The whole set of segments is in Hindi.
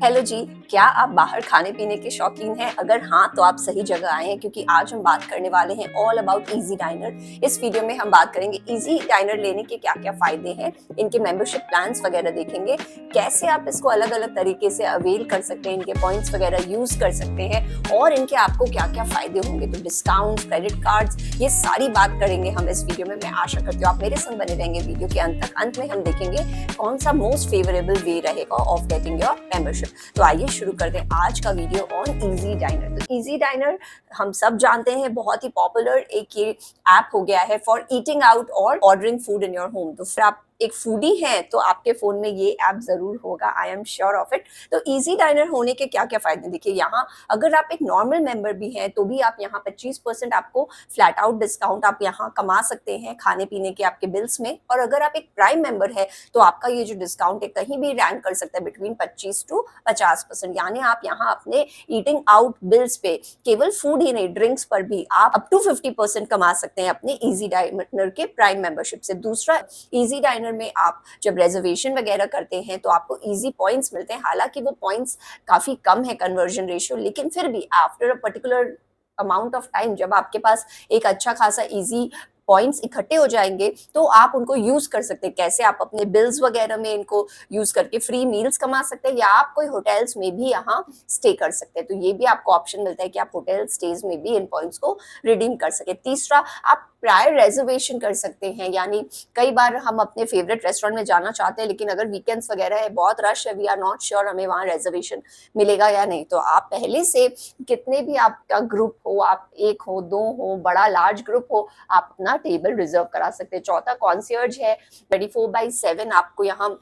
हेलो जी। क्या आप बाहर खाने पीने के शौकीन हैं? अगर हाँ तो आप सही जगह आए हैं, क्योंकि आज हम बात करने वाले हैं ऑल अबाउट इजी डाइनर। इस वीडियो में हम बात करेंगे इजी डाइनर लेने के क्या क्या फायदे हैं, इनके मेंबरशिप प्लान्स वगैरह देखेंगे, कैसे आप इसको अलग अलग तरीके से अवेल कर सकते हैं, इनके पॉइंट्स वगैरह यूज कर सकते हैं और इनके आपको क्या क्या फायदे होंगे। तो डिस्काउंट, क्रेडिट कार्ड्स, ये सारी बात करेंगे हम इस वीडियो में। मैं आशा करती हूँ आप मेरे संग बने रहेंगे वीडियो के अंत तक। अंत में हम देखेंगे कौन सा मोस्ट फेवरेबल वे रहेगा ऑफ गेटिंग योर मेंबरशिप। तो आइए शुरू कर दें आज का वीडियो ऑन इजी डाइनर। तो इजी डाइनर हम सब जानते हैं, बहुत ही पॉपुलर एक ये ऐप हो गया है फॉर ईटिंग आउट और ordering food in your home. तो फिर आप एक फूडी हैं तो आपके फोन में ये ऐप जरूर होगा, I am sure of it. तो इजी डाइनर होने के क्या क्या फायदे देखिए। यहाँ अगर आप एक नॉर्मल मेंबर भी हैं तो भी आप यहाँ 25% आपको फ्लैट आउट डिस्काउंट आप यहाँ कमा सकते हैं खाने पीने के आपके बिल्स में। और अगर आप एक प्राइम मेंबर है तो आपका ये जो डिस्काउंट है कहीं भी रैंक कर सकता है बिटवीन 25 to 50%। यानी आप यहाँ अपने ईटिंग आउट बिल्स पे केवल फूड ही नहीं, ड्रिंक्स पर भी आप अप टू 50% कमा सकते हैं अपने इजी डाइनर के प्राइम मेंबरशिप से। दूसरा, इजी डाइनर में आप जब रिजर्वेशन वगैरह करते हैं तो आपको इजी पॉइंट्स मिलते हैं। हालांकि वो पॉइंट्स काफी कम है कन्वर्जन रेशियो, लेकिन फिर भी after a particular amount of time जब आपके पास एक अच्छा खासा इजी पॉइंट्स इकट्ठे हो जाएंगे तो आप उनको यूज कर सकते हैं। कैसे? आप अपने बिल्स वगैरह में इनको यूज करके फ्री मील्स कमा सकते हैं, या आप कोई होटल्स में भी यहाँ स्टे कर सकते हैं। तो ये भी आपको ऑप्शन मिलता है कि आप होटल स्टेज में भी इन पॉइंट्स को रिडीम कर सके। तीसरा, आप प्रायर रिजर्वेशन कर सकते हैं। यानी कई बार हम अपने फेवरेट रेस्टोरेंट में जाना चाहते हैं, लेकिन अगर वीकेंड्स वगैरह है, बहुत रश है, वी आर नॉट श्योर हमें वहाँ रिजर्वेशन मिलेगा या नहीं, तो आप पहले से कितने भी आपका ग्रुप हो, आप एक हो, दो हो, बड़ा लार्ज ग्रुप हो, आप अपना टेबल रिजर्व करा सकते हैं। चौथा, कॉन्सियर्ज है। 24/7 आपको यहाँ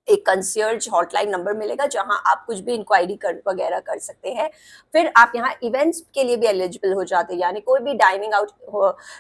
एक कंसियर्ज हॉटलाइन नंबर मिलेगा जहां आप कुछ भी इंक्वायरी कर वगैरह कर सकते हैं। फिर आप यहाँ इवेंट्स के लिए भी एलिजिबल हो जाते हैं। यानी कोई भी dining out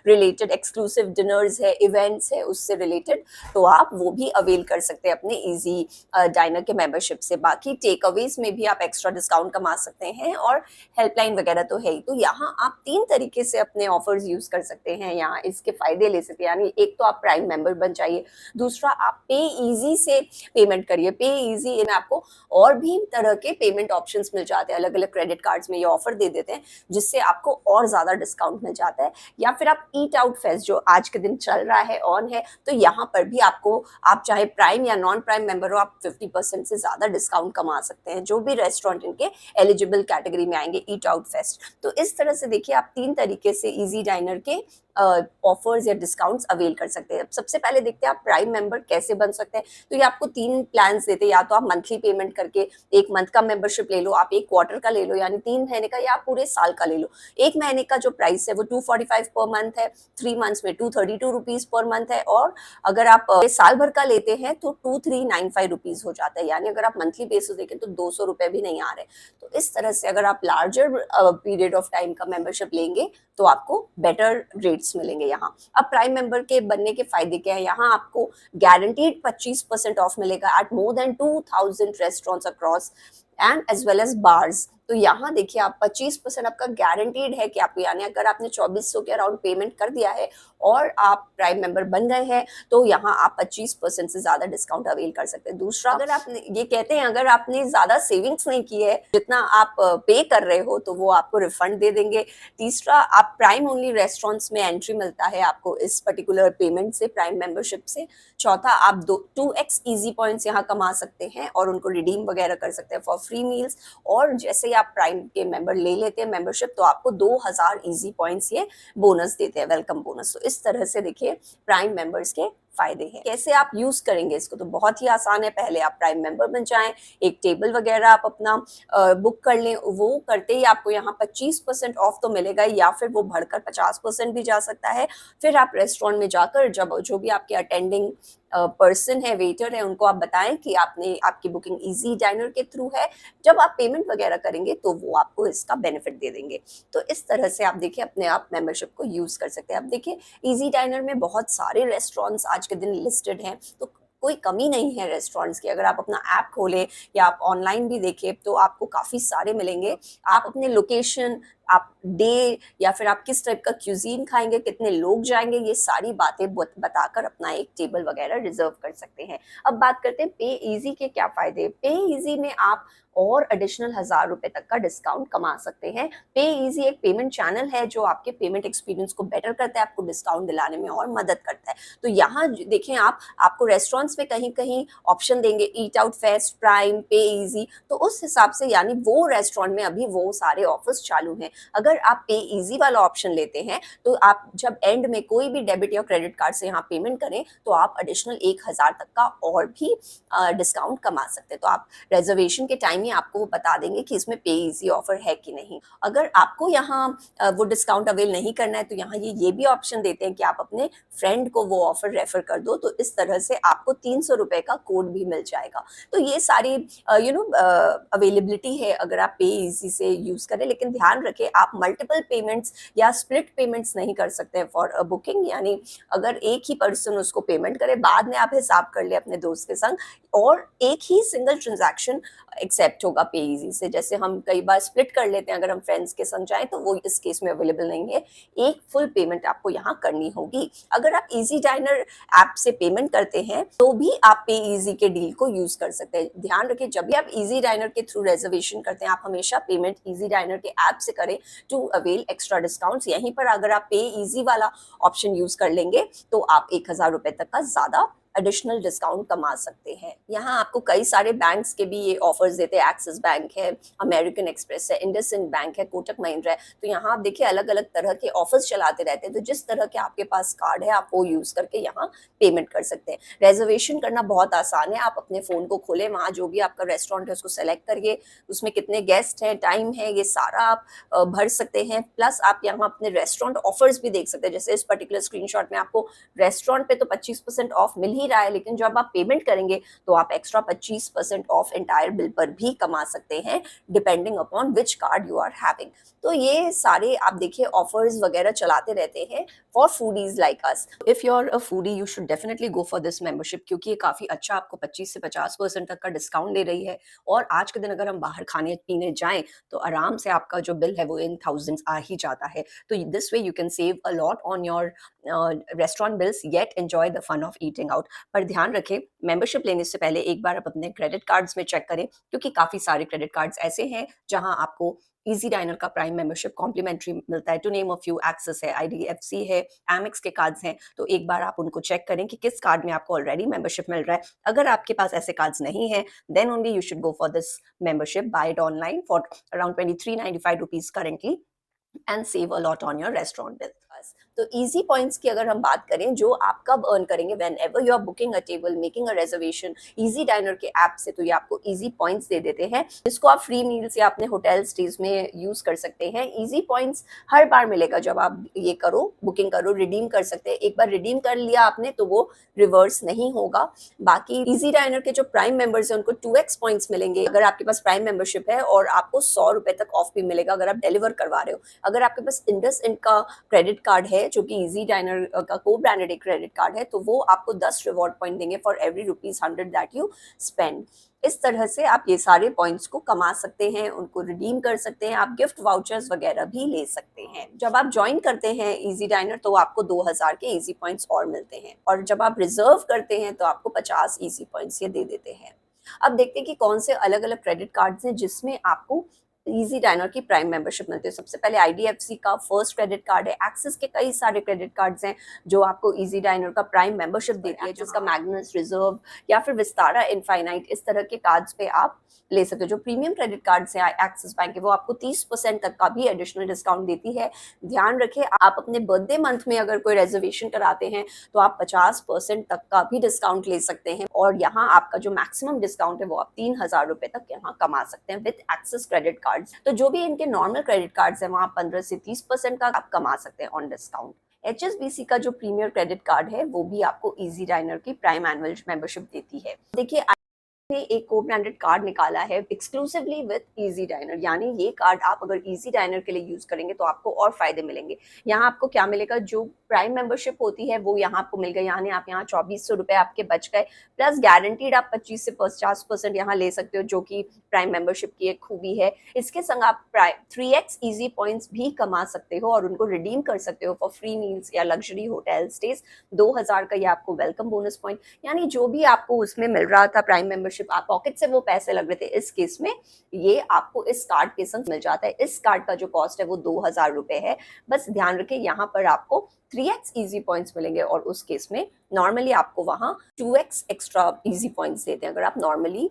related exclusive dinners है, इवेंट्स है, उससे रिलेटेड तो आप वो भी अवेल कर सकते हैं अपने इजी डाइनर के मेंबरशिप से। बाकी टेक अवेज में भी आप एक्स्ट्रा डिस्काउंट कमा सकते हैं और हेल्पलाइन वगैरह तो है ही। तो यहाँ आप 3 तरीके से अपने ऑफर्स यूज कर सकते हैं, यहाँ इसके फायदे ले सकते हैं। यानी एक तो आप प्राइम मेंबर बन जाइए, दूसरा आप पे इजी से पेमेंट करिए। पे इजी में आपको और भी तरह के पेमेंट ऑप्शंस मिल जाते हैं, अलग अलग क्रेडिट कार्ड्स में ये ऑफर दे देते हैं जिससे आपको और ज्यादा डिस्काउंट मिल जाता है। या फिर आप ईट आउट फेस्ट जो आज के दिन चल रहा है, ऑन है, तो यहाँ पर भी आपको, आप चाहे प्राइम या नॉन प्राइम मेंबर हो, आप 50% से ज्यादा डिस्काउंट कमा सकते हैं जो भी रेस्टोरेंट इनके एलिजिबल कैटेगरी में आएंगे ईट आउट फेस्ट। तो इस तरह से देखिए आप 3 तरीके से इजी डाइनर के ऑफर्स या डिस्काउंट्स अवेल कर सकते हैं। सबसे पहले देखते हैं आप प्राइम मेंबर कैसे बन सकते हैं। तो ये आपको 3 प्लान्स देते हैं। या तो आप मंथली पेमेंट करके एक मंथ का मेंबरशिप ले लो, आप एक क्वार्टर का ले लो यानी 3 महीने का, या आप पूरे साल का ले लो। एक महीने का जो प्राइस है वो 245 पर मंथ है, 3 मंथ्स में 232 रुपीज पर मंथ है, और अगर आप साल भर का लेते हैं तो 2395 रुपीज हो जाता है। यानी अगर आप मंथली बेसिस देखें तो 200 रुपए भी नहीं आ रहे। तो इस तरह से अगर आप लार्जर पीरियड ऑफ टाइम का मेंबरशिप लेंगे तो आपको बेटर रेट्स मिलेंगे यहाँ। अब प्राइम मेंबर के बनने के फायदे क्या है? यहाँ आपको गारंटीड 25% ऑफ मिलेगा at more than 2000 restaurants across and as well as bars. तो यहाँ देखिए आप 25% आपका गारंटीड है कि आपको, यानी अगर आपने 2400 के अराउंड पेमेंट कर दिया है और आप प्राइम मेंबर बन गए हैं तो यहाँ आप 25% से ज्यादा डिस्काउंट अवेल कर सकते हैं। दूसरा, अगर आपने, ये कहते हैं अगर आपने ज्यादा सेविंग्स नहीं की है जितना आप पे कर रहे हो तो वो आपको रिफंड दे देंगे। तीसरा, आप प्राइम ओनली रेस्टोरेंट्स में एंट्री मिलता है आपको इस पर्टिकुलर पेमेंट से, प्राइम मेंबरशिप से। चौथा, आप 2x इजी पॉइंट्स यहाँ कमा सकते हैं और उनको रिडीम वगैरह कर सकते हैं फॉर फ्री मील्स। और जैसे ही आप प्राइम के मेंबर ले लेते हैं मेंबरशिप तो आपको 2000 इजी पॉइंट्स ये बोनस देते हैं, वेलकम बोनस। तो इस तरह से देखिए प्राइम मेंबर्स के फायदे हैं। कैसे आप यूज करेंगे इसको? तो बहुत ही आसान है। पहले आप प्राइम मेंबर बन जाएं, एक टेबल वगैरह आप अपना बुक कर लें। वो करते ही आपको यहाँ 25% ऑफ तो मिलेगा, या फिर वो बढ़कर 50% भी जा सकता है। फिर आप रेस्टोरेंट में जाकर जब जो भी आपके अटेंडिंग पर्सन है, वेटर है, उनको आप बताएं कि आपने, आपकी बुकिंग इजी डाइनर के थ्रू है। जब आप पेमेंट वगैरह करेंगे तो वो आपको इसका बेनिफिट दे देंगे। तो इस तरह से आप देखिए अपने आप मेंबरशिप को यूज कर सकते हैं। अब देखिए इजी डाइनर में बहुत सारे रेस्टोरेंट्स आज के दिन लिस्टेड हैं, तो कोई कमी नहीं है रेस्टोरेंट्स की। अगर आप अपना ऐप खोलें या आप ऑनलाइन भी देखें तो आपको काफी सारे मिलेंगे। आप अपने लोकेशन, आप डे या फिर आप किस टाइप का क्यूजीन खाएंगे, कितने लोग जाएंगे, ये सारी बातें बताकर अपना एक टेबल वगैरह रिजर्व कर सकते हैं। अब बात करते हैं पे इजी के क्या फायदे। पे इजी में आप और एडिशनल 1000 रुपए तक का डिस्काउंट कमा सकते हैं। पे इजी एक पेमेंट चैनल है जो आपके पेमेंट एक्सपीरियंस को बेटर करता है, आपको डिस्काउंट दिलाने में और मदद करता है। तो यहाँ देखें आप, आपको रेस्टोरेंट्स में कहीं कहीं ऑप्शन देंगे ईट आउट फेस्ट, प्राइम, पे इजी, तो उस हिसाब से यानी वो रेस्टोरेंट में अभी वो सारे ऑफर्स चालू हैं। अगर आप पे इजी वाला ऑप्शन लेते हैं तो आप जब एंड में कोई भी डेबिट या क्रेडिट कार्ड से यहाँ पेमेंट करें तो आप एडिशनल 1000 तक का और भी डिस्काउंट कमा सकते हैं। तो आप रिजर्वेशन के टाइम ही आपको वो बता देंगे कि इसमें पे इजी ऑफर है कि नहीं। अगर आपको यहाँ वो डिस्काउंट अवेल नहीं करना है तो यहाँ ये भी ऑप्शन देते हैं कि आप अपने फ्रेंड को वो ऑफर रेफर कर दो, तो इस तरह से आपको 300 रुपए का कोड भी मिल जाएगा। तो ये सारी अवेलेबिलिटी है अगर आप पे इजी से यूज करें, लेकिन ध्यान रखें आप मल्टीपल पेमेंट्स या स्प्लिट पेमेंट्स नहीं कर सकते हैं फॉर अ बुकिंग। यानी अगर एक ही पर्सन उसको पेमेंट करे, बाद में आप हिसाब कर ले अपने दोस्त के संग, और एक ही सिंगल ट्रांजैक्शन एक्सेप्ट होगा पे इजी से। जैसे हम कई बार स्प्लिट कर लेते हैं अगर हम फ्रेंड्स के संग जाएं, तो वो इस केस में अवेलेबल नहीं है। एक फुल पेमेंट आपको यहाँ करनी होगी। अगर आप इजी डाइनर ऐप से पेमेंट करते हैं तो भी आप पे इजी के डील को यूज कर सकते हैं। ध्यान रखिए जब भी आप इजी डाइनर के थ्रू रिजर्वेशन करते हैं, आप हमेशा पेमेंट इजी डाइनर के ऐप से करें टू अवेल एक्स्ट्रा डिस्काउंट्स। यहीं पर अगर आप पे इजी वाला ऑप्शन यूज कर लेंगे तो आप 1000 रुपए तक का ज्यादा एडिशनल डिस्काउंट कमा सकते हैं। यहाँ आपको कई सारे बैंक्स के भी ये ऑफर्स देते हैं। एक्सिस बैंक है, अमेरिकन एक्सप्रेस है, इंडसइंड बैंक है, कोटक महिंद्रा है। तो यहाँ आप देखिए अलग अलग तरह के ऑफर्स चलाते रहते हैं। तो जिस तरह के आपके पास कार्ड है आप वो यूज करके यहाँ पेमेंट कर सकते हैं। रिजर्वेशन करना बहुत आसान है। आप अपने फोन को खोलें, वहाँ जो भी आपका रेस्टोरेंट है उसको सेलेक्ट करिए, उसमें कितने गेस्ट हैं, टाइम है, ये सारा आप भर सकते हैं। प्लस आप यहाँ अपने रेस्टोरेंट ऑफर्स भी देख सकते हैं। जैसे इस पर्टिकुलर स्क्रीनशॉट में आपको रेस्टोरेंट पे तो 25% ऑफ मिल ही रहा है, लेकिन जब आप पेमेंट करेंगे तो आप एक्स्ट्रा 25% ऑफ एंटायर बिल पर भी कमा सकते हैं, depending upon which card you are having. तो ये सारे आप देखिए ऑफर्स वगैरह चलाते रहते हैं for foodies like us. If you are a foodie you should definitely go for this membership, क्योंकि ये काफी अच्छा आपको 25 से 50% तक का डिस्काउंट दे रही है। और आज के दिन अगर हम बाहर खाने पीने जाएं तो आराम से आपका जो बिल है वो इन थाउजेंड्स आ ही जाता है। तो this way you can save a lot on your restaurant bills yet enjoy the fun of eating out. पर ध्यान रखें मेंबरशिप लेने से पहले एक बार आप अपने क्रेडिट कार्ड्स में चेक करें, क्योंकि काफी सारे क्रेडिट कार्ड्स ऐसे हैं जहां आपको इजी डाइनर का प्राइम मेंबरशिप कॉम्प्लीमेंट्री मिलता है। To name a few, Axis है, आईडीएफसी है, एमेक्स के कार्ड्स हैं। तो एक बार आप उनको चेक करें कि किस कार्ड में आपको ऑलरेडी मेंबरशिप मिल रहा है। अगर आपके पास ऐसे कार्ड्स नहीं है then only you should go for this membership, buy it online for around 2395 rupees currently and save a lot on your restaurant bill. तो इजी पॉइंट्स की अगर हम बात करें जो आप कब अर्न करेंगे, whenever you are booking a table, making a reservation EazyDiner के ऐप से, तो ये आपको इजी पॉइंट्स दे देते हैं जिसको आप फ्री मील्स या अपने होटल स्टेज में यूज कर सकते हैं। इजी पॉइंट्स हर बार मिलेगा जब आप ये करो, बुकिंग करो, रिडीम कर सकते हैं। एक बार रिडीम कर लिया आपने तो वो रिवर्स नहीं होगा। बाकी इजी डाइनर के जो प्राइम मेंबर्स हैं उनको 2x पॉइंट्स मिलेंगे अगर आपके पास प्राइम मेंबरशिप है, और आपको 100 रुपए तक ऑफ भी मिलेगा अगर आप डिलीवर करवा रहे हो। अगर आपके पास इंडसइंड का क्रेडिट कार्ड है जो कि इजी डाइनर का को ब्रांडेड एक क्रेडिट कार्ड है, तो वो आपको 10 रिवॉर्ड पॉइंट देंगे for every ₹100 that you spend. इस तरह से आप ये सारे पॉइंट्स को कमा सकते हैं, उनको रिडीम कर सकते हैं, आप गिफ्ट वाउचर्स वगैरह भी ले सकते हैं। जब आप ज्वाइन करते हैं इजी डाइनर तो आपको 2000 के इजी पॉइंट्स और मिलते हैं, और जब आप रिजर्व करते हैं तो आपको 50 इजी पॉइंट्स ये दे देते हैं। अब देखते हैं कि कौन से अलग अलग क्रेडिट कार्ड्स हैं जिसमें आपको इजी डाइनर की प्राइम मेंबरशिप मिलती है। सबसे पहले आईडीएफसी का फर्स्ट क्रेडिट कार्ड है। एक्सिस के कई सारे क्रेडिट कार्ड्स हैं जो आपको इजी डाइनर का प्राइम मेंबरशिप देती है, जिसका मैग्नस, रिजर्व या फिर विस्तारा इनफाइनाइट, इस तरह के कार्ड्स पे आप ले सकते हो। जो प्रीमियम क्रेडिट कार्ड्स हैं एक्सिस बैंक के, वो आपको 30% तक का भी एडिशनल डिस्काउंट देती है। ध्यान रखें आप अपने बर्थडे मंथ में अगर कोई रिजर्वेशन कराते हैं तो आप 50% तक का भी डिस्काउंट ले सकते हैं, और यहाँ आपका जो मैक्सिमम डिस्काउंट है वो आप 3000 रुपए तक यहाँ कमा सकते हैं विद एक्सिस क्रेडिट कार्ड। तो जो भी इनके नॉर्मल क्रेडिट कार्ड्स हैं वहां 15 से 30% का आप कमा सकते हैं ऑन डिस्काउंट। HSBC का जो प्रीमियर क्रेडिट कार्ड है वो भी आपको इजी डाइनर की प्राइम एनुअल मेंबरशिप देती है। देखिए इन्होंने एक को ब्रांडेड कार्ड निकाला है एक्सक्लूसिवली विद इजी डाइनर, यानी ये कार्ड आप अगर इजी डाइनर के लिए यूज करेंगे तो आपको और फायदे मिलेंगे। यहाँ आपको क्या मिलेगा, जो प्राइम मेंबरशिप होती है वो यहाँ आपको मिल गई, यानी आप यहाँ 2400 रुपए आपके बच गए, प्लस गारंटीड आप 25 से 50% यहाँ ले सकते हो, जो कि प्राइम मेंबरशिप की एक खूबी है। इसके संग आप 3x इजी पॉइंट्स भी कमा सकते हो और उनको रिडीम कर सकते हो फॉर फ्री मील्स या लग्जरी होटल स्टेज। 2000 का ये आपको वेलकम बोनस पॉइंट, यानी जो भी आपको उसमें मिल रहा था प्राइम मेंबरशिप, आप पॉकेट से वो पैसे लग रहे थे, इस केस में ये आपको इस कार्ड के संग मिल जाता है। इस कार्ड का जो कॉस्ट है वो 2000 रुपए है। बस ध्यान रखें यहाँ पर आपको 3x इजी पॉइंट्स मिलेंगे और उस केस में नॉर्मली आपको वहां 2x एक्स्ट्रा इजी पॉइंट्स देते हैं अगर आप नॉर्मली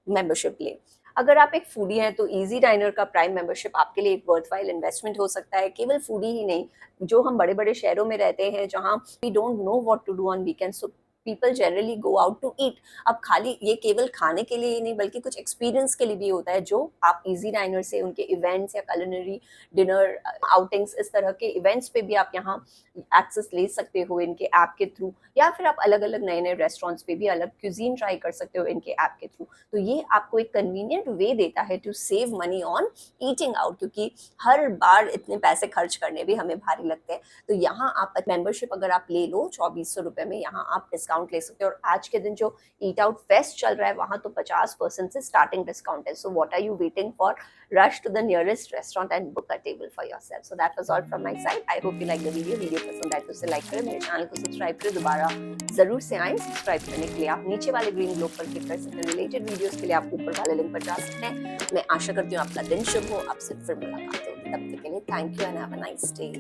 मेंबरशिप लें। अगर आप एक फूडी हैं तो इजी डाइनर का प्राइम मेंबरशिप आपके लिए एक वर्थवाइल इन्वेस्टमेंट हो सकता है। केवल फूडी ही नहीं, जो हम बड़े बड़े शहरों में रहते हैं जहां we don't know what to do on weekend, so people generally go out to eat. अब खाली ये केवल खाने के लिए ही नहीं बल्कि कुछ एक्सपीरियंस के लिए भी होता है, जो आप इजी डाइनर से उनके इवेंट्स या कुलिनरी डिनर आउटिंग्स, इस तरह के इवेंट्स पे भी आप यहाँ एक्सेस ले सकते हो इनके ऐप के थ्रू, या फिर आप अलग अलग नए नए रेस्टोरेंट्स पे भी अलग क्यूजीन ट्राई कर सकते हो इनके ऐप के थ्रू। तो ये आपको एक कन्वीनियंट वे देता है to save money on eating out, क्योंकि हर बार इतने पैसे खर्च करने भी हमें भारी लगते हैं। तो यहाँ आप मेंबरशिप अगर आप ले लो 2400 रुपए में, यहाँ आप डिस्काउंट ले सकते हो। और आज के दिन जो ईट आउट फेस्ट चल रहा है वहां तो 50% से स्टार्टिंग डिस्काउंट है। So what are you waiting for, rush to the nearest restaurant and book a table for yourself. So that was all from my side. I hope you like the video पसंद आए तो उसे लाइक करें, मेरे चैनल को सब्सक्राइब करें, दोबारा जरूर से आए। सब्सक्राइब करने के लिए आप नीचे वाले ग्रीन ग्लोब पर क्लिक कर सकते हैं। रिलेटेड वीडियोस के लिए आप ऊपर वाले लिंक पर जा सकते हैं। मैं आशा करती हूँ आपका दिन शुभ हो, आपसे फिर मुलाकात होगी। तब तक के लिए thank you and have a nice day.